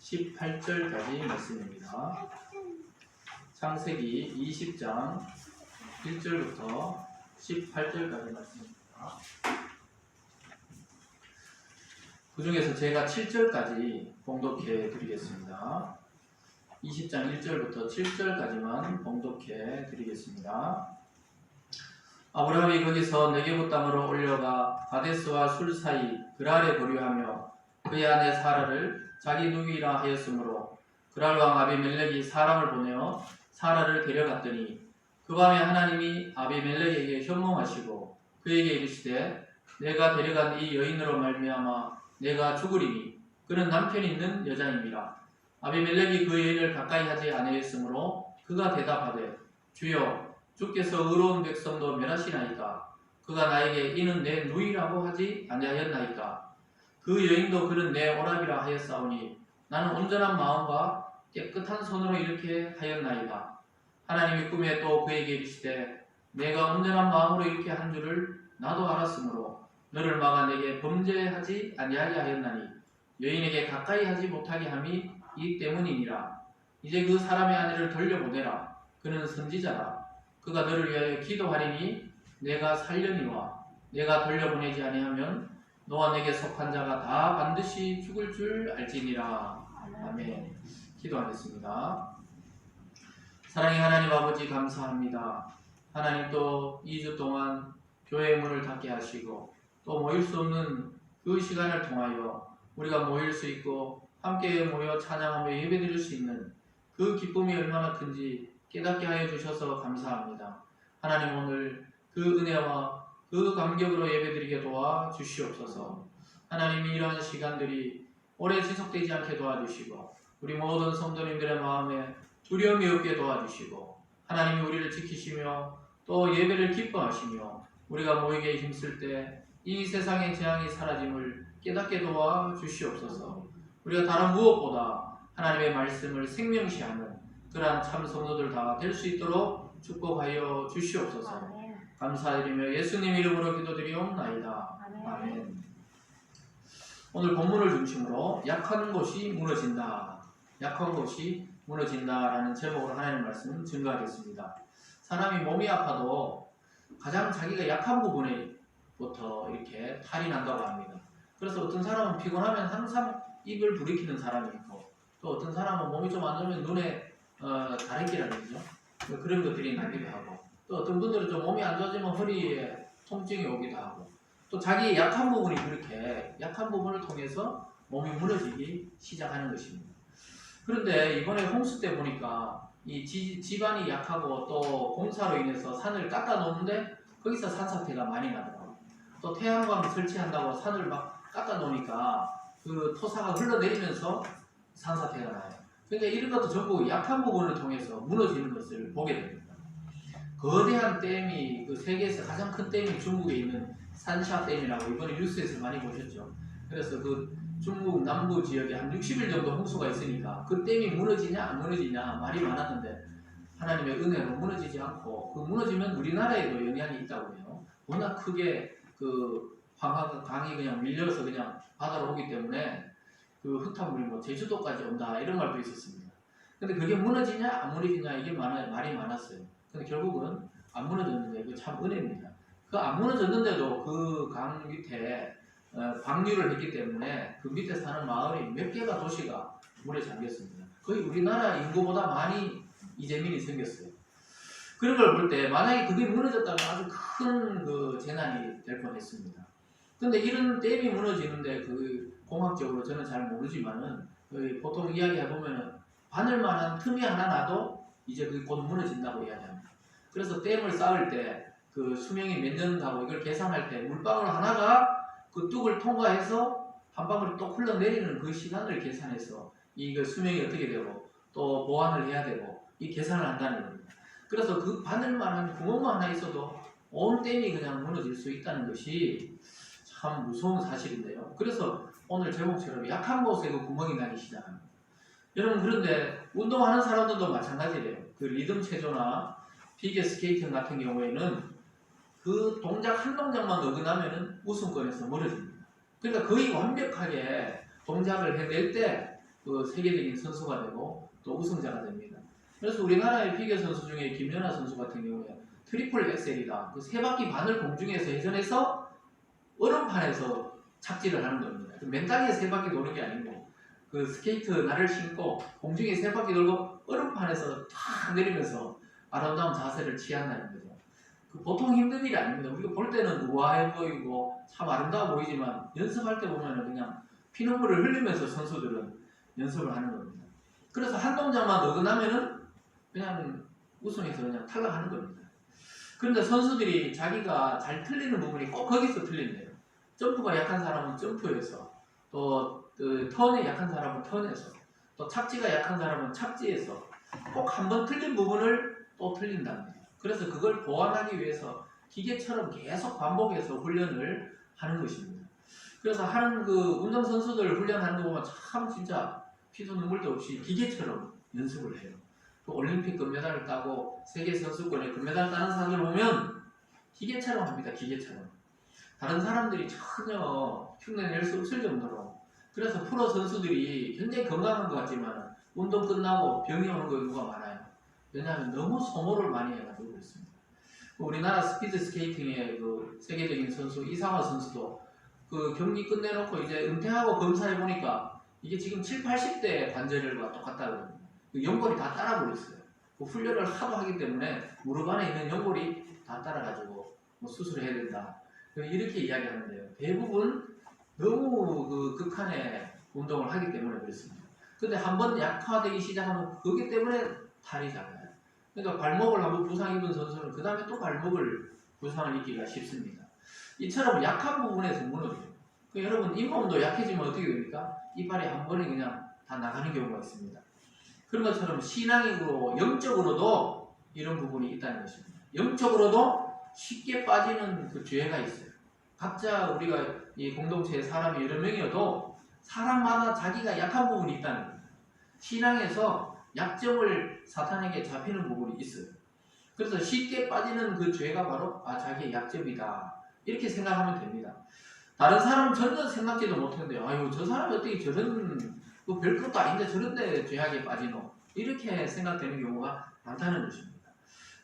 18절까지 말씀입니다. 창세기 20장 1절부터 18절까지 말씀입니다. 그 중에서 제가 7절까지 봉독해 드리겠습니다. 20장 1절부터 7절까지만 봉독해 드리겠습니다. 아브라함이 거기서 네게부 땅으로 올려가 가데스와 술 사이 그랄에 거류하며 그의 아내 사라를 자기 누이라 하였으므로 그랄 왕 아비멜렉이 사람을 보내어 사라를 데려갔더니 그 밤에 하나님이 아비멜렉에게 현몽하시고 그에게 이르시되 내가 데려간 이 여인으로 말미암아 내가 죽으리니 그는 남편이 있는 여자임이라. 아비멜렉이 그 여인을 가까이 하지 아니하였으므로 그가 대답하되 주여 주께서 의로운 백성도 멸하시나이까. 그가 나에게 이는 내 누이라고 하지 아니하였나이까. 그 여인도 그는 내 오라비라 하였사오니 나는 온전한 마음과 깨끗한 손으로 이렇게 하였나이다. 하나님이 꿈에 또 그에게 이르시되 내가 온전한 마음으로 이렇게 한 줄을 나도 알았으므로 너를 막아 내게 범죄하지 아니하게 하였나니 여인에게 가까이 하지 못하게 함이 이 때문이니라. 이제 그 사람의 아내를 돌려보내라. 그는 선지자라. 그가 너를 위하여 기도하리니 내가 살려니와 내가 돌려보내지 아니하면 너와 내게 속한 자가 다 반드시 죽을 줄 알지니라. 아멘. 기도하겠습니다. 사랑의 하나님 아버지 감사합니다. 하나님 또 2주 동안 교회 문을 닫게 하시고 또 모일 수 없는 그 시간을 통하여 우리가 모일 수 있고 함께 모여 찬양하며 예배드릴 수 있는 그 기쁨이 얼마나 큰지 깨닫게 하여 주셔서 감사합니다. 하나님 오늘 그 은혜와 그 감격으로 예배드리게 도와주시옵소서. 하나님이 이러한 시간들이 오래 지속되지 않게 도와주시고 우리 모든 성도님들의 마음에 두려움이 없게 도와주시고 하나님이 우리를 지키시며 또 예배를 기뻐하시며 우리가 모이게 힘쓸 때 이 세상의 재앙이 사라짐을 깨닫게 도와주시옵소서. 우리가 다른 무엇보다 하나님의 말씀을 생명시하는 그러한 참 성도들 다 될 수 있도록 축복하여 주시옵소서. 감사드리며 예수님 이름으로 기도드리옵나이다. 아멘. 오늘 본문을 중심으로 약한 곳이 무너진다. 약한 곳이 무너진다라는 제목으로 하나님의 말씀 증거하겠습니다. 사람이 몸이 아파도 가장 자기가 약한 부분에부터 이렇게 탈이 난다고 합니다. 그래서 어떤 사람은 피곤하면 항상 입을 부리키는 사람이 있고 또 어떤 사람은 몸이 좀 안 좋으면 눈에 다래끼라든지 그런 것들이 나기도 하고 또 어떤 분들은 좀 몸이 안 좋아지면 허리에 통증이 오기도 하고 또 자기의 약한 부분이 그렇게 약한 부분을 통해서 몸이 무너지기 시작하는 것입니다. 그런데 이번에 홍수 때 보니까 이 집안이 약하고 또 공사로 인해서 산을 깎아 놓는데 거기서 산사태가 많이 나더라고요. 또 태양광 설치한다고 산을 막 깎아 놓으니까 그 토사가 흘러내리면서 산사태가 나요. 그러니까 이런 것도 전부 약한 부분을 통해서 무너지는 것을 보게 됩니다. 거대한 댐이 그 세계에서 가장 큰 댐이 중국에 있는 산샤댐이라고 이번에 뉴스에서 많이 보셨죠. 그래서 그 중국 남부 지역에 한 60일 정도 홍수가 있으니까 그 댐이 무너지냐 안 무너지냐 말이 많았는데 하나님의 은혜로 무너지지 않고 그 무너지면 우리나라에도 영향이 있다고 해요. 워낙 크게 그 강이 그냥 밀려서 그냥 바다로 오기 때문에 그 흙탕물이 뭐 제주도까지 온다 이런 말도 있었습니다. 근데 그게 무너지냐 안 무너지냐 이게 말이 많았어요. 근데 결국은 안 무너졌는데 그 참 은혜입니다. 그 안 무너졌는데도 그 강 밑에 방류를 했기 때문에 그 밑에 사는 마을이 몇 개가 도시가 물에 잠겼습니다. 거의 우리나라 인구보다 많이 이재민이 생겼어요. 그런 걸 볼 때 만약에 그게 무너졌다면 아주 큰 그 재난이 될 뻔했습니다. 근데 이런 댐이 무너지는데 그 공학적으로 저는 잘 모르지만은 보통 이야기해보면은 바늘만한 틈이 하나 나도 이제 그게 곧 무너진다고 이야기합니다. 그래서 댐을 쌓을 때 그 수명이 몇 년 가고 이걸 계산할 때 물방울 하나가 그 뚝을 통과해서 한 방울이 또 흘러내리는 그 시간을 계산해서 이 수명이 어떻게 되고 또 보완을 해야 되고 이 계산을 한다는 겁니다. 그래서 그 바늘만한 구멍만 하나 있어도 온 댐이 그냥 무너질 수 있다는 것이 참 무서운 사실인데요. 그래서 오늘 제목처럼 약한 곳에 그 구멍이 나기 시작합니다. 여러분 그런데 운동하는 사람들도 마찬가지래요. 그 리듬 체조나 피겨 스케이팅 같은 경우에는 그 동작 한 동작만 어긋나면은 우승권에서 멀어집니다. 그러니까 거의 완벽하게 동작을 해낼 때 그 세계적인 선수가 되고 또 우승자가 됩니다. 그래서 우리나라의 피겨 선수 중에 김연아 선수 같은 경우에 트리플 엑셀이다. 그 세 바퀴 반을 공중에서 회전해서 얼음판에서 착지를 하는 겁니다. 그 맨땅에 세 바퀴 도는 게 아니고 그 스케이트 날을 신고 공중에 세 바퀴 돌고 얼음판에서 탁 내리면서 아름다운 자세를 취한다는 거죠. 그 보통 힘든 일이 아닙니다. 우리가 볼 때는 우아해 보이고 참 아름다워 보이지만 연습할 때 보면 그냥 피눈물을 흘리면서 선수들은 연습을 하는 겁니다. 그래서 한 동작만 어긋나면은 그냥 우승해서 그냥 탈락하는 겁니다. 그런데 선수들이 자기가 잘 틀리는 부분이 꼭 거기서 틀린대요. 점프가 약한 사람은 점프에서, 또 그 턴이 약한 사람은 턴에서, 또 착지가 약한 사람은 착지에서 꼭 한 번 틀린 부분을 또 틀린답니다. 그래서 그걸 보완하기 위해서 기계처럼 계속 반복해서 훈련을 하는 것입니다. 그래서 하는 그 운동선수들 훈련하는 거 보면 참 진짜 피도 눈물도 없이 기계처럼 연습을 해요. 그 올림픽 금메달을 따고 세계 선수권에 금메달 따는 사람들 보면 기계처럼 합니다. 기계처럼. 다른 사람들이 전혀 흉내낼 수 없을 정도로. 그래서 프로 선수들이 굉장히 건강한 것 같지만 운동 끝나고 병이 오는 경우가 많아요. 왜냐하면 너무 소모를 많이 해가지고 그렇습니다. 우리나라 스피드 스케이팅의 그 세계적인 선수 이상화 선수도 그 경기 끝내놓고 이제 은퇴하고 검사해 보니까 이게 지금 7, 80대 관절과 똑같다고 그 연골이 다 따라버렸어요. 그 훈련을 하도 하기 때문에 무릎 안에 있는 연골이 다 따라가지고 뭐 수술을 해야 된다. 이렇게 이야기하는데요. 대부분 너무 그 극한의 운동을 하기 때문에 그렇습니다. 근데 한번 약화되기 시작하면 그게 때문에 탈이 작아요. 그러니까 발목을 한번 부상 입은 선수는 그 다음에 또 발목을 부상을 입기가 쉽습니다. 이처럼 약한 부분에서 무너져요. 여러분 잇몸도 약해지면 어떻게 됩니까? 이빨이 한 번에 그냥 다 나가는 경우가 있습니다. 그런 것처럼 신앙으로 영적으로도 이런 부분이 있다는 것입니다. 영적으로도 쉽게 빠지는 그 죄가 있어요. 각자 우리가 이 공동체에 사람이 여러 명이어도 사람마다 자기가 약한 부분이 있다는 겁니다. 신앙에서 약점을 사탄에게 잡히는 부분이 있어요. 그래서 쉽게 빠지는 그 죄가 바로 자기의 약점이다. 이렇게 생각하면 됩니다. 다른 사람은 전혀 생각지도 못했는데 아유 저 사람이 어떻게 저런 그 별것도 아닌데 저런데 죄악에 빠지노 이렇게 생각되는 경우가 많다는 것입니다.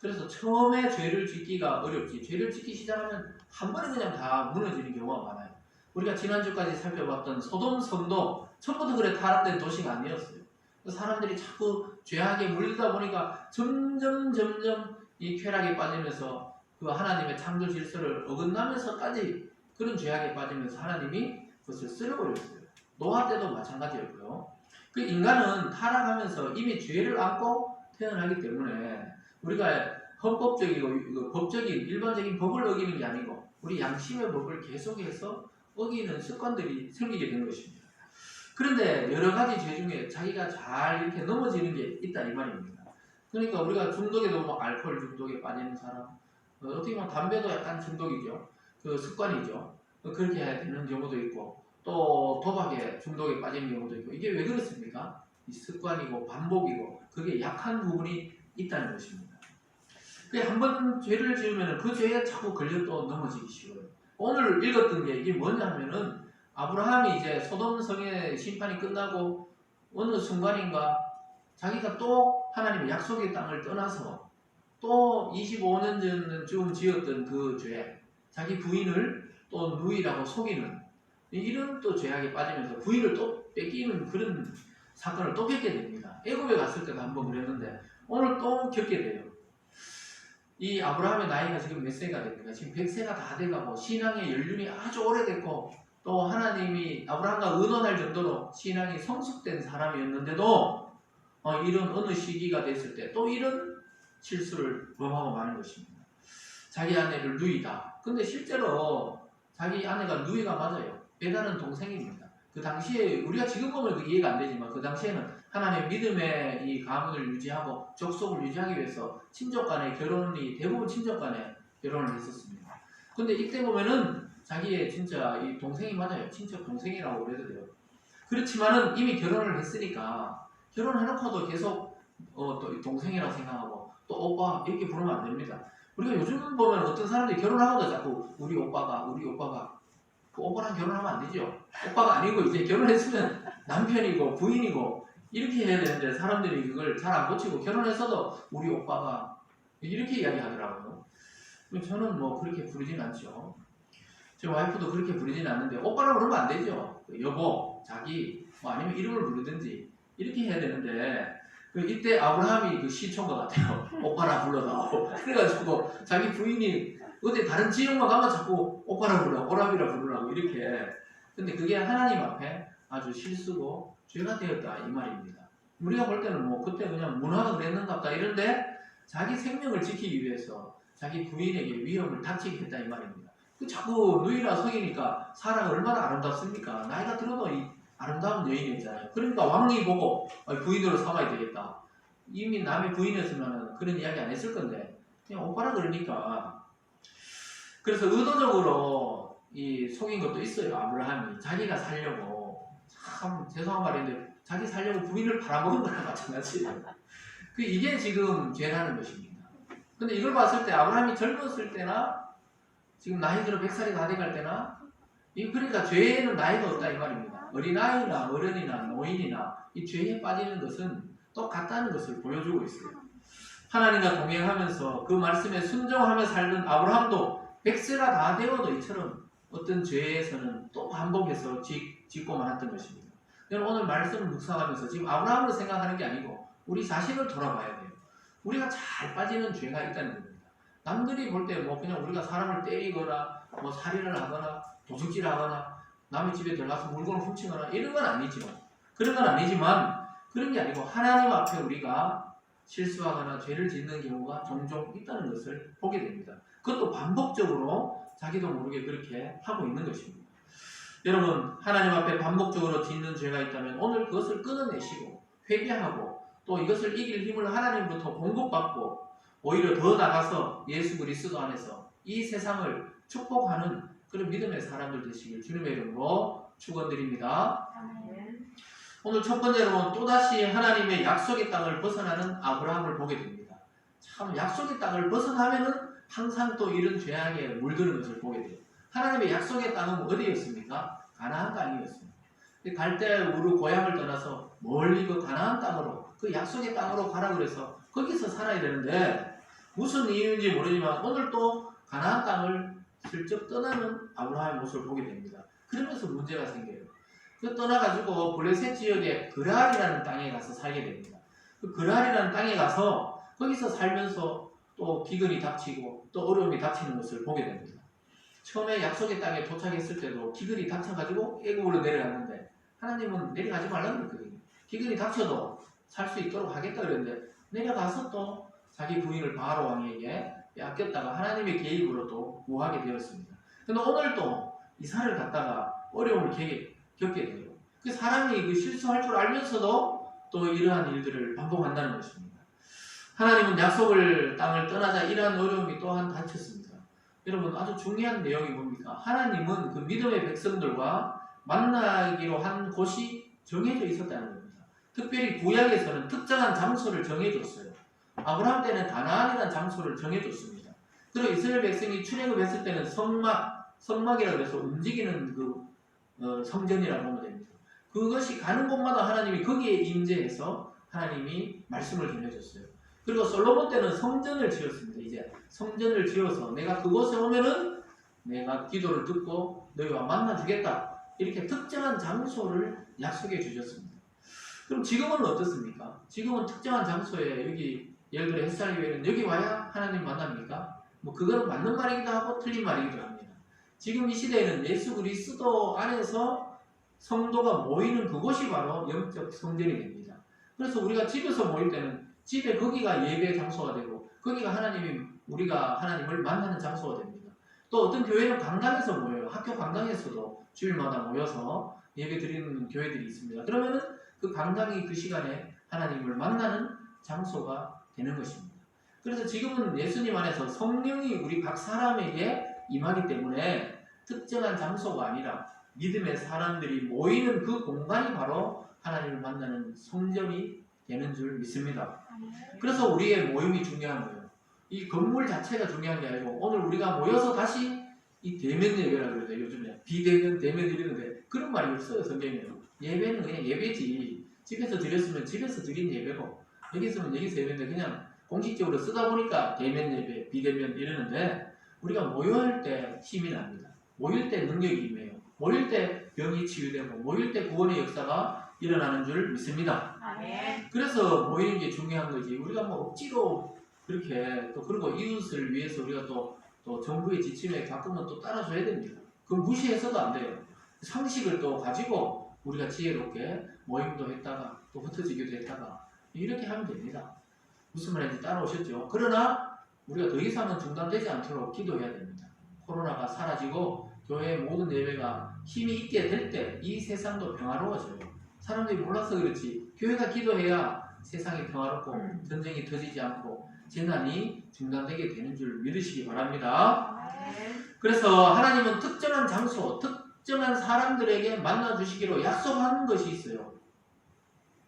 그래서 처음에 죄를 짓기가 어렵지 죄를 짓기 시작하면 한 번에 그냥 다 무너지는 경우가 많아요. 우리가 지난주까지 살펴봤던 소돔 성도 처음부터 그래 타락된 도시가 아니었어요. 사람들이 자꾸 죄악에 물리다 보니까 점점 이 쾌락에 빠지면서 그 하나님의 창조 질서를 어긋나면서까지 그런 죄악에 빠지면서 하나님이 그것을 쓸어버렸어요. 노아 때도 마찬가지였고요. 그 인간은 타락하면서 이미 죄를 안고 태어나기 때문에 우리가 헌법적이고 법적인 일반적인 법을 어기는 게 아니고 우리 양심의 법을 계속해서 어기는 습관들이 생기게 된 것입니다. 그런데 여러 가지 죄 중에 자기가 잘 이렇게 넘어지는 게 있다 이 말입니다. 그러니까 우리가 중독에도 뭐 알코올 중독에 빠지는 사람, 어떻게 보면 담배도 약간 중독이죠. 그 습관이죠. 그렇게 해야 되는 경우도 있고 또 도박에 중독에 빠지는 경우도 있고 이게 왜 그렇습니까? 이 습관이고 반복이고 그게 약한 부분이 있다는 것입니다. 한번 죄를 지으면 그 죄에 자꾸 걸려 또 넘어지기 쉬워요. 오늘 읽었던 게 이게 뭐냐면은 아브라함이 이제 소돔 성의 심판이 끝나고 어느 순간인가 자기가 또 하나님의 약속의 땅을 떠나서 또 25년 전쯤 지었던 그 죄, 자기 부인을 또 누이라고 속이는 이런 또 죄악에 빠지면서 부인을 또 뺏기는 그런 사건을 또 겪게 됩니다. 애굽에 갔을 때도 한번 그랬는데 오늘 또 겪게 돼요. 이 아브라함의 나이가 지금 몇 세가 됩니까? 지금 100세가 다 돼가고 신앙의 연륜이 아주 오래됐고 또 하나님이 아브라함과 의논할 정도로 신앙이 성숙된 사람이었는데도 이런 어느 시기가 됐을 때 또 이런 실수를 범하고 마는 것입니다. 자기 아내를 누이다. 근데 실제로 자기 아내가 누이가 맞아요. 베다는 동생입니다. 그 당시에 우리가 지금 보면 그 이해가 안 되지만 그 당시에는 하나님의 믿음의 이 가문을 유지하고 족속을 유지하기 위해서 친족 간의 결혼이 대부분 친족 간에 결혼을 했었습니다. 근데 이때 보면은 자기의 진짜 이 동생이 맞아요. 친척 동생이라고 그래도 돼요. 그렇지만은 이미 결혼을 했으니까 결혼해놓고도 계속 또 동생이라고 생각하고 또 오빠 이렇게 부르면 안 됩니다. 우리가 요즘 보면 어떤 사람들이 결혼하고도 자꾸 우리 오빠가 그 오빠랑 결혼하면 안 되죠. 오빠가 아니고 이제 결혼했으면 남편이고 부인이고 이렇게 해야 되는데 사람들이 그걸 잘 안 고치고 결혼해서도 우리 오빠가 이렇게 이야기하더라고요. 저는 뭐 그렇게 부르진 않죠. 제 와이프도 그렇게 부르진 않는데 오빠라고 그러면 안 되죠. 여보, 자기 뭐 아니면 이름을 부르든지 이렇게 해야 되는데 이때 아브라함이 그 시초인 것 같아요. 오빠라 불러다오. 그래가지고 자기 부인이 어디 다른 지역만 가면 자꾸 오빠라 불러, 오라비라 부르라고 이렇게. 근데 그게 하나님 앞에 아주 실수고 죄가 되었다 이 말입니다. 우리가 볼 때는 뭐 그때 그냥 문화가 그랬는갑다 이런데 자기 생명을 지키기 위해서 자기 부인에게 위험을 닥치게 했다 이 말입니다. 그 자꾸 누이라 속이니까 사라가 얼마나 아름답습니까? 나이가 들어도 이 아름다운 여인이었잖아요. 그러니까 왕이 보고 부인으로 삼아야 되겠다. 이미 남의 부인이었으면 그런 이야기 안 했을 건데 그냥 오빠라 그러니까. 그래서 의도적으로 이 속인 것도 있어요. 아브라함이 자기가 살려고, 참 죄송한 말인데 자기 살려고 부인을 팔아먹은 거랑 마찬가지예요. 이게 지금 죄라는 것입니다. 근데 이걸 봤을 때 아브라함이 젊었을 때나 지금 나이 들어 100살이 다 돼갈 때나 그러니까 죄에는 나이가 없다 이 말입니다. 어린아이나 어른이나 노인이나 이 죄에 빠지는 것은 똑같다는 것을 보여주고 있어요. 하나님과 동행하면서 그 말씀에 순종하며 살던 아브라함도 100세가 다 되어도 이처럼 어떤 죄에서는 또 반복해서 짓고 말았던 것입니다. 여러분 오늘 말씀을 묵상하면서 지금 아브라함을 생각하는 게 아니고 우리 자신을 돌아봐야 돼요. 우리가 잘 빠지는 죄가 있다는 겁니다. 남들이 볼 때 뭐 그냥 우리가 사람을 때리거나 뭐 살인을 하거나 도둑질 하거나 남의 집에 들어가서 물건을 훔치거나 이런 건 아니지만 그런 건 아니지만 그런 게 아니고 하나님 앞에 우리가 실수하거나 죄를 짓는 경우가 종종 있다는 것을 보게 됩니다. 그것도 반복적으로 자기도 모르게 그렇게 하고 있는 것입니다. 여러분 하나님 앞에 반복적으로 짓는 죄가 있다면 오늘 그것을 끊어내시고 회개하고 또 이것을 이길 힘을 하나님부터 공급받고 오히려 더 나가서 예수 그리스도 안에서 이 세상을 축복하는 그런 믿음의 사람들 되시길 주님의 이름으로 축원드립니다. 오늘 첫 번째로는 또다시 하나님의 약속의 땅을 벗어나는 아브라함을 보게 됩니다. 참 약속의 땅을 벗어나면은 항상 또 이런 죄악에 물드는 것을 보게 돼요. 하나님의 약속의 땅은 어디였습니까? 가나안 땅이었습니다. 갈 때 우리 고향을 떠나서 멀리 그 가나안 땅으로 그 약속의 땅으로 가라 그래서 거기서 살아야 되는데 무슨 이유인지 모르지만 오늘 또 가나안 땅을 슬쩍 떠나는 아브라함의 모습을 보게 됩니다. 그러면서 문제가 생겨요. 그 떠나가지고 블레셋 지역의 그랄이라는 땅에 가서 살게 됩니다. 그 그랄이라는 땅에 가서 거기서 살면서 또 기근이 닥치고 또 어려움이 닥치는 것을 보게 됩니다. 처음에 약속의 땅에 도착했을 때도 기근이 닥쳐가지고 애굽으로 내려갔는데 하나님은 내려가지 말라고 그랬거든요. 기근이 닥쳐도 살 수 있도록 하겠다 그랬는데 내려가서 또 자기 부인을 바로 왕에게 뺏겼다가 하나님의 개입으로 또 구하게 되었습니다. 근데 오늘 또 이사를 갔다가 어려움을 겪게 돼요. 그 사람이 그 실수할 줄 알면서도 또 이러한 일들을 반복한다는 것입니다. 하나님은 약속을 땅을 떠나자 이러한 어려움이 또한 닥쳤습니다. 여러분 아주 중요한 내용이 뭡니까? 하나님은 그 믿음의 백성들과 만나기로 한 곳이 정해져 있었다는 겁니다. 특별히 구약에서는 특정한 장소를 정해줬어요. 아브라함 때는 가나안이라는 장소를 정해줬습니다. 그리고 이스라엘 백성이 출애굽했을 때는 성막이라고 해서 움직이는 그 성전이라고 보면 됩니다. 그것이 가는 곳마다 하나님이 거기에 임재해서 하나님이 말씀을 전해줬어요. 그리고 솔로몬 때는 성전을 지었습니다. 이제 성전을 지어서 내가 그곳에 오면은 내가 기도를 듣고 너희와 만나주겠다. 이렇게 특정한 장소를 약속해 주셨습니다. 그럼 지금은 어떻습니까? 지금은 특정한 장소에 여기 예를 들어 햇살교회는 여기 와야 하나님 만납니까? 뭐 그거는 맞는 말이기도 하고 틀린 말이기도 합니다. 지금 이 시대에는 예수 그리스도 안에서 성도가 모이는 그곳이 바로 영적 성전이 됩니다. 그래서 우리가 집에서 모일 때는 집에 거기가 예배 장소가 되고 거기가 우리가 하나님을 만나는 장소가 됩니다. 또 어떤 교회는 강당에서 모여요. 학교 강당에서도 주일마다 모여서 예배 드리는 교회들이 있습니다. 그러면은 그 강당이 그 시간에 하나님을 만나는 장소가 되는 것입니다. 그래서 지금은 예수님 안에서 성령이 우리 각 사람에게 임하기 때문에 특정한 장소가 아니라 믿음의 사람들이 모이는 그 공간이 바로 하나님을 만나는 성전이 되는 줄 믿습니다. 그래서 우리의 모임이 중요한 거예요. 이 건물 자체가 중요한 게 아니고 오늘 우리가 모여서 다시 이 대면 예배라고 그러죠. 요즘에 비대면, 대면 이러는데 그런 말이 없어요. 성경에는. 예배는 그냥 예배지. 집에서 드렸으면 집에서 드린 예배고 여기서는 여기서 예배인데 그냥 공식적으로 쓰다 보니까 대면 예배, 비대면 이러는데 우리가 모여할 때 힘이 납니다. 모일 때 능력이 임해요. 모일 때 병이 치유되고 모일 때 구원의 역사가 일어나는 줄 믿습니다. 아멘. 그래서 모이는 게 중요한 거지. 우리가 뭐 억지로 그렇게 또 그리고 이웃을 위해서 우리가 또 정부의 지침에 가끔은 또 따라줘야 됩니다. 그건 무시해서도 안 돼요. 상식을 또 가지고 우리가 지혜롭게 모임도 했다가 또 흩어지기도 했다가 이렇게 하면 됩니다. 무슨 말인지 따라오셨죠? 그러나 우리가 더 이상은 중단되지 않도록 기도해야 됩니다. 코로나가 사라지고 교회의 모든 예배가 힘이 있게 될 때 이 세상도 평화로워져요. 사람들이 몰라서 그렇지 교회가 기도해야 세상이 평화롭고 전쟁이 터지지 않고 재난이 중단되게 되는 줄 믿으시기 바랍니다. 그래서 하나님은 특정한 장소, 특정한 사람들에게 만나주시기로 약속한 것이 있어요.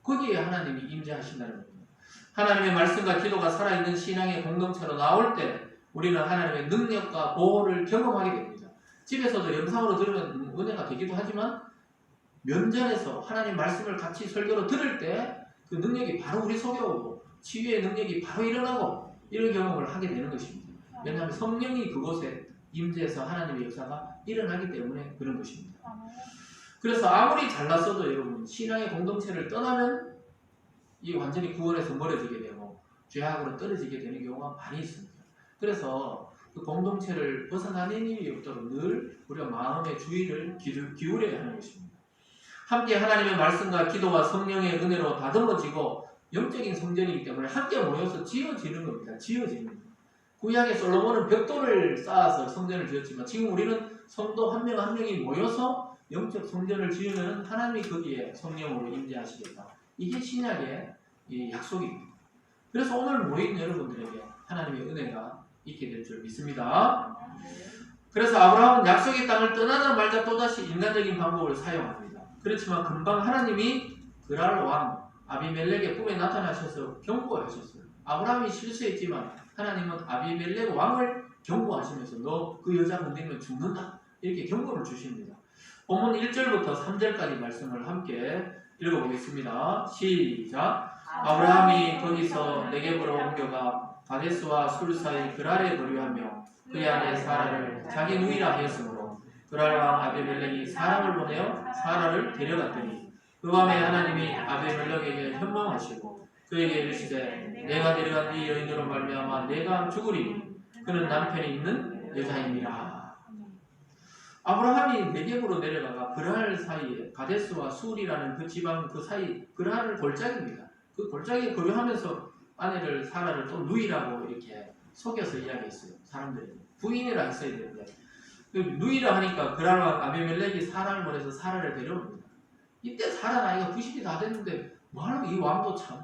거기에 하나님이 임재하신다는 겁니다. 하나님의 말씀과 기도가 살아있는 신앙의 공동체로 나올 때 우리는 하나님의 능력과 보호를 경험하게 됩니다. 집에서도 영상으로 들으면 은혜가 되기도 하지만 면전에서 하나님 말씀을 같이 설교로 들을 때 그 능력이 바로 우리 속에 오고 치유의 능력이 바로 일어나고 이런 경험을 하게 되는 것입니다. 왜냐하면 성령이 그곳에 임재해서 하나님의 역사가 일어나기 때문에 그런 것입니다. 그래서 아무리 잘났어도 여러분 신앙의 공동체를 떠나면 이 완전히 구원에서 멀어지게 되고 죄악으로 떨어지게 되는 경우가 많이 있습니다. 그래서 그 공동체를 벗어나는 일이 없도록 늘 우리가 마음의 주의를 기울여야 하는 것입니다. 함께 하나님의 말씀과 기도와 성령의 은혜로 다듬어지고 영적인 성전이기 때문에 함께 모여서 지어지는 겁니다. 지어지는 겁니다. 구약의 솔로몬은 벽돌을 쌓아서 성전을 지었지만 지금 우리는 성도 한 명 한 명이 모여서 영적 성전을 지으면 하나님이 거기에 성령으로 임재하시겠다. 이게 신약의 약속입니다. 그래서 오늘 모인 여러분들에게 하나님의 은혜가 있게 될 줄 믿습니다. 그래서 아브라함은 약속의 땅을 떠나자 말자 또다시 인간적인 방법을 사용합니다. 그렇지만 금방 하나님이 그랄 왕 아비멜렉의 꿈에 나타나셔서 경고하셨어요. 아브라함이 실수했지만 하나님은 아비멜렉 왕을 경고하시면서 너 그 여자 건드리면 죽는다 이렇게 경고를 주십니다. 본문 1절부터 3절까지 말씀을 함께 읽어보겠습니다. 시작. 아브라함이 거기서 네겝으로 옮겨가 가데스와 술 사이 그랄에 거류하며 그의 아내 사라를 자기 누이라 하였으므로 그랄 왕 아비멜렉이 사람을 보내어 사라를 데려갔더니 그 밤에 하나님이 아비멜렉에게 현명하시고 그에게 이르시되 내가 데려간 네 여인으로 말미암아 내가 죽으리니 그는 남편이 있는 여자입니다. 아브라함이 네겝으로 내려가가 그랄 사이에 가데스와 술이라는 그 지방 그 사이 그랄 골짜기입니다. 그 골짜기에 거류하면서 아내를 사라를 또 누이라고 이렇게 속여서 이야기했어요. 사람들이 부인이라 했어야 되는데 누이라 하니까 그랄 왕 아비멜렉이 사라를 보내서 사라를 데려옵니다. 이때 사라 나이가 90이 다 됐는데 뭐하러 이 왕도 참.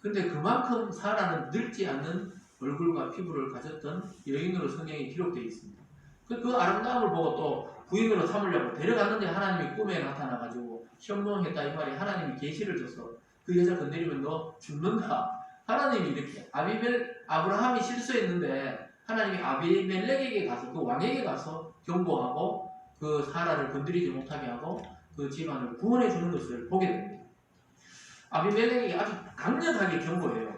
근데 그만큼 사라는 늙지 않는 얼굴과 피부를 가졌던 여인으로 성경이 기록되어 있습니다. 그 아름다움을 보고 또 부인으로 삼으려고 데려갔는데 하나님이 꿈에 나타나가지고 현명했다 이 말이 하나님이 계시를 줘서 그 여자 건드리면 너 죽는다. 하나님이 이렇게 아브라함이 실수했는데 하나님이 아비멜렉에게 가서 그 왕에게 가서 경고하고 그 사라를 건드리지 못하게 하고 그 집안을 구원해 주는 것을 보게 됩니다. 아비멜렉에게 아주 강력하게 경고해요.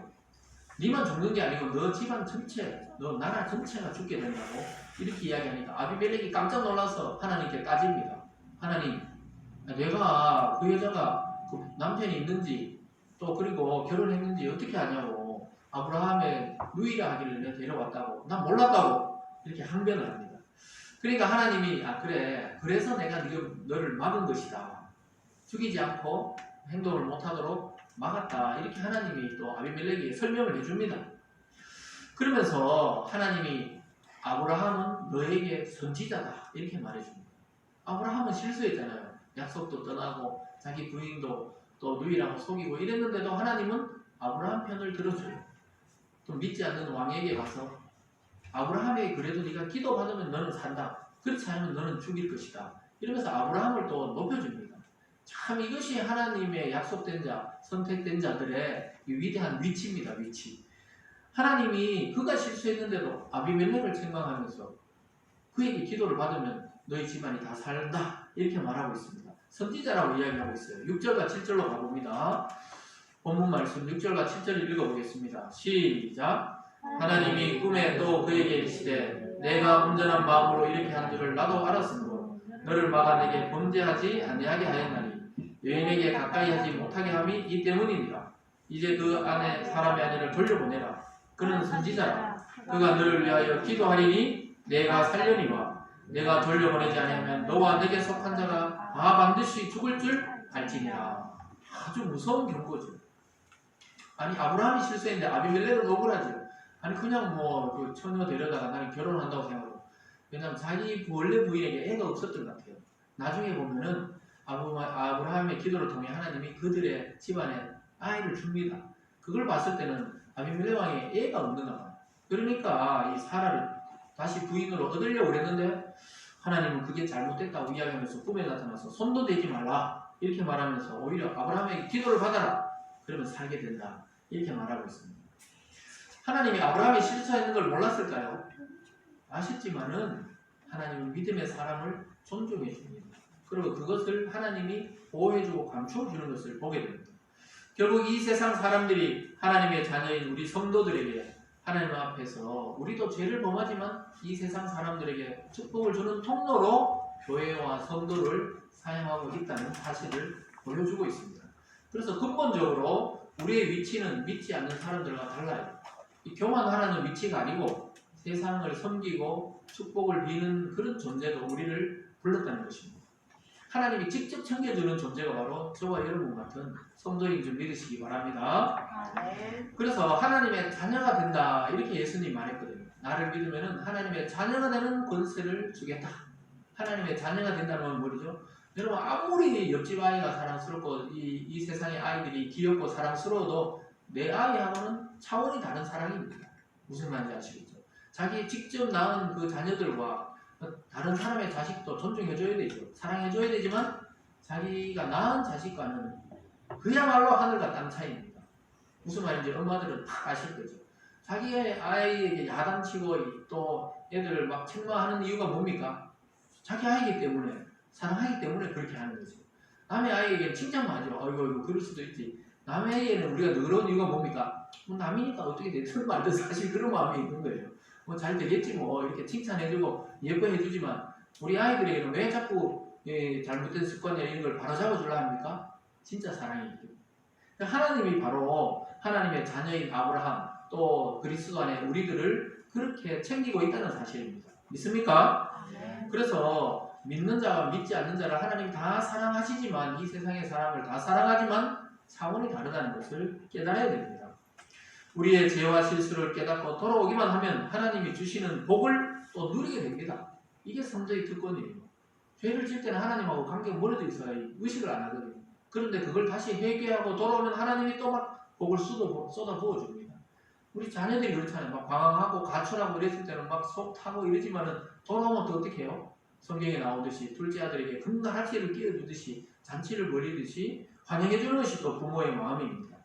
니만 죽는 게 아니고 너 집안 전체, 너 나라 전체가 죽게 된다고 이렇게 이야기하니까 아비멜렉이 깜짝 놀라서 하나님께 따집니다. 하나님, 내가 그 여자가 그 남편이 있는지 또 그리고 결혼했는지 어떻게 아냐고 아브라함의 누이라 하길래 내가 데려왔다고 난 몰랐다고 이렇게 항변을 합니다. 그러니까 하나님이 그래 그래서 내가 너를 막은 것이다. 죽이지 않고 행동을 못하도록 막았다. 이렇게 하나님이 또 아비멜렉에게 설명을 해줍니다. 그러면서 하나님이 아브라함은 너에게 선지자다 이렇게 말해줍니다. 아브라함은 실수했잖아요. 약속도 떠나고 자기 부인도 또 누이라고 속이고 이랬는데도 하나님은 아브라함 편을 들어줘요. 또 믿지 않는 왕에게 가서 아브라함에게 그래도 네가 기도받으면 너는 산다. 그렇지 않으면 너는 죽일 것이다. 이러면서 아브라함을 또 높여줍니다. 참 이것이 하나님의 약속된 자, 선택된 자들의 위대한 위치입니다. 위치. 하나님이 그가 실수했는데도 아비멜렉을 책망하면서 그에게 기도를 받으면 너희 집안이 다 살다 이렇게 말하고 있습니다. 선지자라고 이야기하고 있어요. 6절과 7절로 가봅니다. 본문 말씀 6절과 7절을 읽어보겠습니다. 시작. 하나님이 꿈에 또 그에게 이르시되 내가 온전한 마음으로 이렇게 한 줄을 나도 알았으므로 너를 막아 내게 범죄하지 아니하게 하였나니 여인에게 가까이 하지 못하게 함이 이 때문이니라. 이제 그 안에 사람의 아내를 돌려보내라. 그는 선지자라. 그가 너를 위하여 기도하리니 내가 살려니와 내가 돌려보내지 아니하면 너와 내게 속한 자가 다 반드시 죽을 줄 알지니라. 아주 무서운 경고죠. 아니 아브라함이 실수했는데 아비멜렉은 억울하죠. 아니 그냥 뭐 그 처녀 데려다가 나는 결혼한다고 생각하고, 왜냐면 자기 원래 부인에게 애가 없었던 것 같아요. 나중에 보면은 아브라함의 기도를 통해 하나님이 그들의 집안에 아이를 줍니다. 그걸 봤을 때는 아비멜렉 왕에 애가 없는가 봐요. 그러니까 이 사라를 다시 부인으로 얻으려고 그랬는데 하나님은 그게 잘못됐다고 이야기하면서 꿈에 나타나서 손도 대지 말라 이렇게 말하면서 오히려 아브라함에게 기도를 받아라 그러면 살게 된다 이렇게 말하고 있습니다. 하나님이 아브라함이 실수했는 걸 몰랐을까요? 아셨지만은 하나님은 믿음의 사람을 존중해 줍니다. 그리고 그것을 하나님이 보호해주고 감추어주는 것을 보게 됩니다. 결국 이 세상 사람들이 하나님의 자녀인 우리 성도들에게 하나님 앞에서 우리도 죄를 범하지만 이 세상 사람들에게 축복을 주는 통로로 교회와 성도를 사용하고 있다는 사실을 보여주고 있습니다. 그래서 근본적으로 우리의 위치는 믿지 않는 사람들과 달라요. 이 교만하라는 위치가 아니고 세상을 섬기고 축복을 비는 그런 존재도 우리를 불렀다는 것입니다. 하나님이 직접 챙겨주는 존재가 바로 저와 여러분 같은 성도인 줄 믿으시기 바랍니다. 그래서 하나님의 자녀가 된다 이렇게 예수님이 말했거든요. 나를 믿으면 하나님의 자녀가 되는 권세를 주겠다. 하나님의 자녀가 된다는 건 뭐죠? 여러분 아무리 옆집 아이가 사랑스럽고 이 세상의 아이들이 귀엽고 사랑스러워도 내 아이하고는 차원이 다른 사랑입니다. 무슨 말인지 아시겠죠? 자기 직접 낳은 그 자녀들과 다른 사람의 자식도 존중해줘야 되죠. 사랑해줘야 되지만 자기가 낳은 자식과는 그야말로 하늘과 땅 차이입니다. 무슨 말인지 엄마들은 다 아실 거죠. 자기의 아이에게 야단치고 또 애들을 막 책망하는 이유가 뭡니까? 자기 아이이기 때문에, 사랑하기 때문에 그렇게 하는 거죠. 남의 아이에게 칭찬만 하죠. 어이구 그럴 수도 있지. 남의 아이에는 우리가 늘어온 이유가 뭡니까? 뭐 남이니까 어떻게 되든 말든 사실 그런 마음이 있는 거예요. 뭐 잘 되겠지 뭐 이렇게 칭찬해주고 예뻐해주지만 우리 아이들에게는 왜 자꾸 잘못된 습관이나 이런 걸 바로잡아 주려 합니까? 진짜 사랑이기 때문에. 하나님이 바로 하나님의 자녀인 아브라함 또 그리스도 안에 우리들을 그렇게 챙기고 있다는 사실입니다. 믿습니까? 그래서 믿는 자와 믿지 않는 자를 하나님 다 사랑하시지만 이 세상의 사람을 다 사랑하지만 차원이 다르다는 것을 깨달아야 됩니다. 우리의 죄와 실수를 깨닫고 돌아오기만 하면 하나님이 주시는 복을 또 누리게 됩니다. 이게 성도의 특권이에요. 죄를 질 때는 하나님하고 관계가 멀어져 있어야 의식을 안 하거든요. 그런데 그걸 다시 회개하고 돌아오면 하나님이 또 막 복을 쏟아 부어줍니다. 우리 자녀들이 그렇잖아요. 막 방황하고 가출하고 이랬을 때는 막 속 타고 이러지만은 돌아오면 또 어떻게 해요? 성경에 나오듯이 둘째 아들에게 금가라치를 끼워주듯이 잔치를 벌이듯이 환영해주는 것이 또 부모의 마음입니다.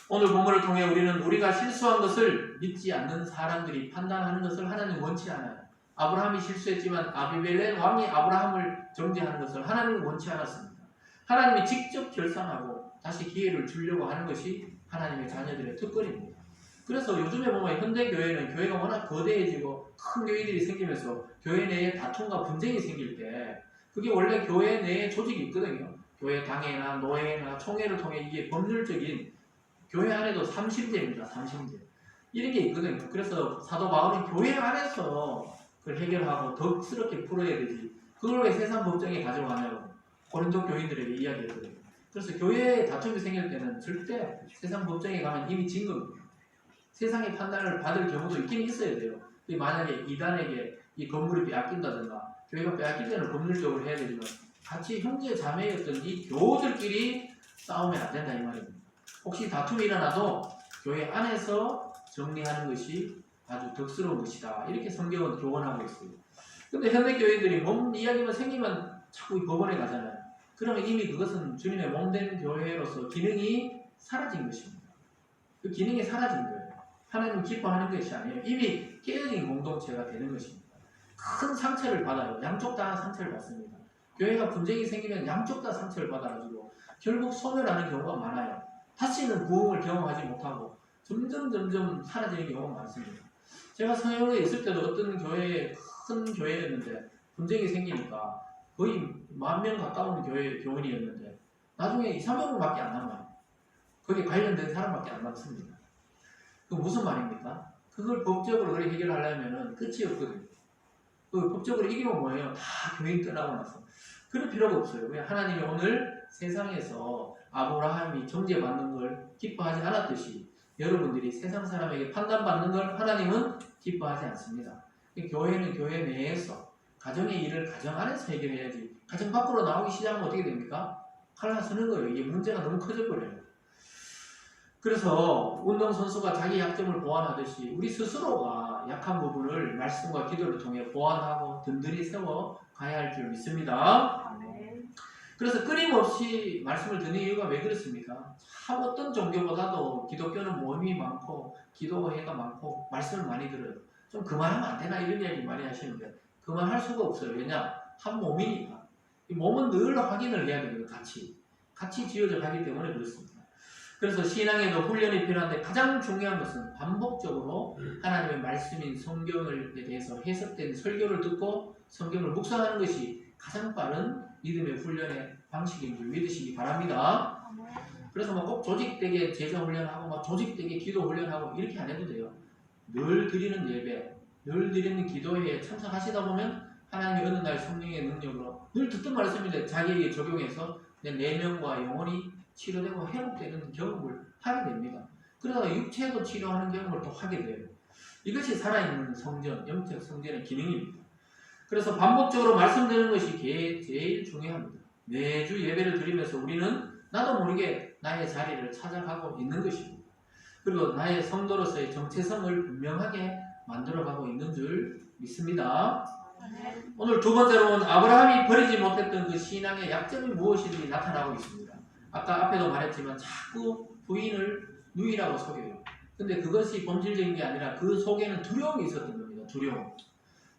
오늘 본문을 통해 우리는 우리가 실수한 것을 믿지 않는 사람들이 판단하는 것을 하나님 원치 않아요. 아브라함이 실수했지만 아비멜렉 왕이 아브라함을 정죄하는 것을 하나님은 원치 않았습니다. 하나님이 직접 결산하고 다시 기회를 주려고 하는 것이 하나님의 자녀들의 특권입니다. 그래서 요즘에 보면 현대교회는 교회가 워낙 거대해지고 큰 교회들이 생기면서 교회 내에 다툼과 분쟁이 생길 때 그게 원래 교회 내에 조직이 있거든요. 교회 당회나 노회나 총회를 통해 이게 법률적인 교회 안에도 삼심제입니다. 삼심제. 이런 게 있거든요. 그래서 사도 바울은 교회 안에서 그걸 해결하고 덕스럽게 풀어야 되지. 그걸 왜 세상 법정에 가져가냐고 고린도 교인들에게 이야기했거든요. 그래서 교회에 다툼이 생길 때는 절대 세상 법정에 가면 이미 진 겁니다. 세상의 판단을 받을 경우도 있긴 있어야 돼요. 만약에 이단에게 이 건물이 빼앗긴다든가 교회가 빼앗길 때는 법률적으로 해야 되지만 같이 형제 자매였던 이 교우들끼리 싸우면 안 된다 이 말입니다. 혹시 다툼이 일어나도 교회 안에서 정리하는 것이 아주 덕스러운 것이다. 이렇게 성경은 교훈하고 있어요. 근데 현대교회들이 몸 이야기만 생기면 자꾸 법원에 가잖아요. 그러면 이미 그것은 주님의 몸된 교회로서 기능이 사라진 것입니다. 그 기능이 사라진 거예요. 하나님 기뻐하는 것이 아니에요. 이미 깨어진 공동체가 되는 것입니다. 큰 상처를 받아요. 양쪽 다 상처를 받습니다. 교회가 분쟁이 생기면 양쪽 다 상처를 받아가지고 결국 소멸하는 경우가 많아요. 다시는 부흥을 경험하지 못하고 점점 사라지는 경우가 많습니다. 제가 서영에 있을 때도 어떤 교회에 큰 교회였는데 분쟁이 생기니까 거의 10,000명 가까운 교회 교원이었는데 나중에 2-3명밖에 안 남아요. 거기에 관련된 사람밖에 안 남습니다. 그 무슨 말입니까? 그걸 법적으로 그렇게 해결하려면 끝이 없거든요. 그 법적으로 이기면 뭐예요? 다 교인 떠나고 나서. 그럴 필요가 없어요. 왜? 하나님이 오늘 세상에서 아브라함이 정죄받는 걸 기뻐하지 않았듯이 여러분들이 세상 사람에게 판단받는 걸 하나님은 기뻐하지 않습니다. 교회는 교회 내에서 가정의 일을 가정 안에서 해결해야지 가정 밖으로 나오기 시작하면 어떻게 됩니까? 갈라서는 거예요. 이게 문제가 너무 커져버려요. 그래서 운동선수가 자기 약점을 보완하듯이 우리 스스로가 약한 부분을 말씀과 기도를 통해 보완하고 든든히 세워 가야 할 줄 믿습니다. 그래서 끊임없이 말씀을 듣는 이유가 왜 그렇습니까? 참 어떤 종교보다도 기독교는 모임이 많고 기도회가 많고 말씀을 많이 들어요. 좀 그만하면 안 되나 이런 이야기 많이 하시는데 그만할 수가 없어요. 왜냐? 한 몸이니까. 이 몸은 늘 확인을 해야 되거든요. 같이 지어져 가기 때문에 그렇습니다. 그래서 신앙에도 훈련이 필요한데 가장 중요한 것은 반복적으로 하나님의 말씀인 성경에 대해서 해석된 설교를 듣고 성경을 묵상하는 것이 가장 빠른 믿음의 훈련의 방식인 줄 믿으시기 바랍니다. 그래서 꼭 조직되게 제자 훈련하고 막 조직되게 기도 훈련하고 이렇게 안 해도 돼요. 늘 드리는 예배, 늘 드리는 기도회에 참석하시다 보면 하나님의 어느 날 성령의 능력으로 늘 듣던 말씀인데 자기에게 적용해서 내 내면과 영혼이 치료되고 회복되는 경험을 하게 됩니다. 그러다가 육체도 치료하는 경험을 또 하게 돼요. 이것이 살아있는 성전, 영적 성전의 기능입니다. 그래서 반복적으로 말씀드리는 것이 제일 중요합니다. 매주 예배를 드리면서 우리는 나도 모르게 나의 자리를 찾아가고 있는 것입니다. 그리고 나의 성도로서의 정체성을 분명하게 만들어가고 있는 줄 믿습니다. 오늘 두 번째로는 아브라함이 버리지 못했던 그 신앙의 약점이 무엇인지 나타나고 있습니다. 아까 앞에도 말했지만 자꾸 부인을 누이라고 속여요. 근데 그것이 본질적인 게 아니라 그 속에는 두려움이 있었던 겁니다. 두려움.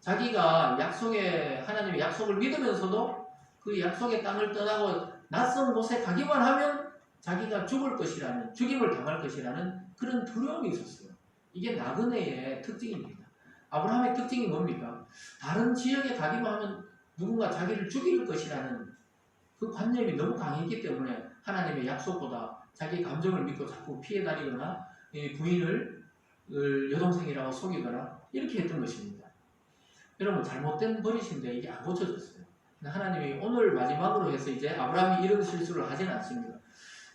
자기가 하나님의 약속을 믿으면서도 그 약속의 땅을 떠나고 낯선 곳에 가기만 하면 자기가 죽임을 당할 것이라는 그런 두려움이 있었어요. 이게 나그네의 특징입니다. 아브라함의 특징이 뭡니까? 다른 지역에 가기만 하면 누군가 자기를 죽일 것이라는 그 관념이 너무 강했기 때문에 하나님의 약속보다 자기 감정을 믿고 자꾸 피해 다니거나 부인을 여동생이라고 속이거나 이렇게 했던 것입니다. 여러분 잘못된 버릇인데 이게 안 고쳐졌어요. 하나님이 오늘 마지막으로 해서 이제 아브라함이 이런 실수를 하지는 않습니다.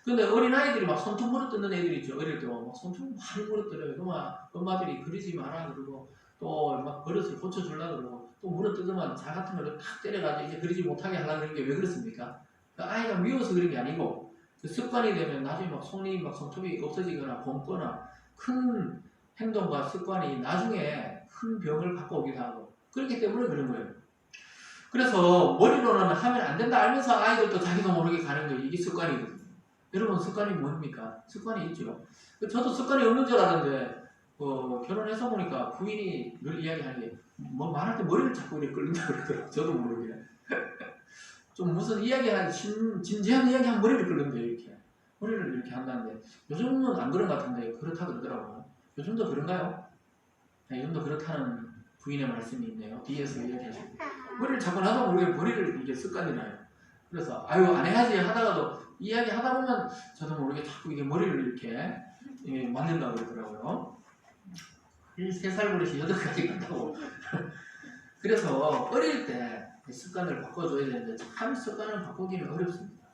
근데 어린아이들이 막 손톱 물어뜯는 애들이 있죠. 어릴 때 막 손톱 많이 물어뜯어요. 그러면 엄마들이 그러지 마라 그러고 또 막 버릇을 고쳐주려고 그러고 또 물어뜯으면 자 같은 걸로 탁 때려가지고 이제 그러지 못하게 하려고 그러는 게 왜 그렇습니까? 그러니까 아이가 미워서 그런 게 아니고 그 습관이 되면 나중에 막 손톱이 없어지거나 곪거나 큰 행동과 습관이 나중에 큰 병을 갖고 오기도 하고 그렇기 때문에 그런 거예요. 그래서 머리로는 하면 안 된다 알면서 아이들도 자기도 모르게 가는 거예요. 이게 습관이거든요. 여러분 습관이 뭡니까? 습관이 있죠. 저도 습관이 없는 줄 알았는데 결혼해서 보니까 부인이 늘 이야기하는 게 뭐 말할 때 머리를 자꾸 이렇게 끌린다 그러더라고요. 저도 모르게. 좀 무슨 진지한 이야기 한 머리를 끌는데요. 이렇게. 머리를 이렇게 한다는데 요즘은 안 그런 것 같은데 그렇다 그러더라고요. 요즘도 그런가요? 네, 요즘도 그렇다는 부인의 말씀이 있네요. 뒤에서 이야기하시고. 머리를 자꾸 나도 모르게 머리를 이게 습관이 나요. 그래서 아유 안 해야지 하다가도 이야기 하다 보면 저도 모르게 자꾸 이게 머리를 이렇게 만든다고 그러더라고요. 3살 버릇이 8가지 간다고. 그래서 어릴 때 습관을 바꿔줘야 되는데 참 습관을 바꾸기는 어렵습니다.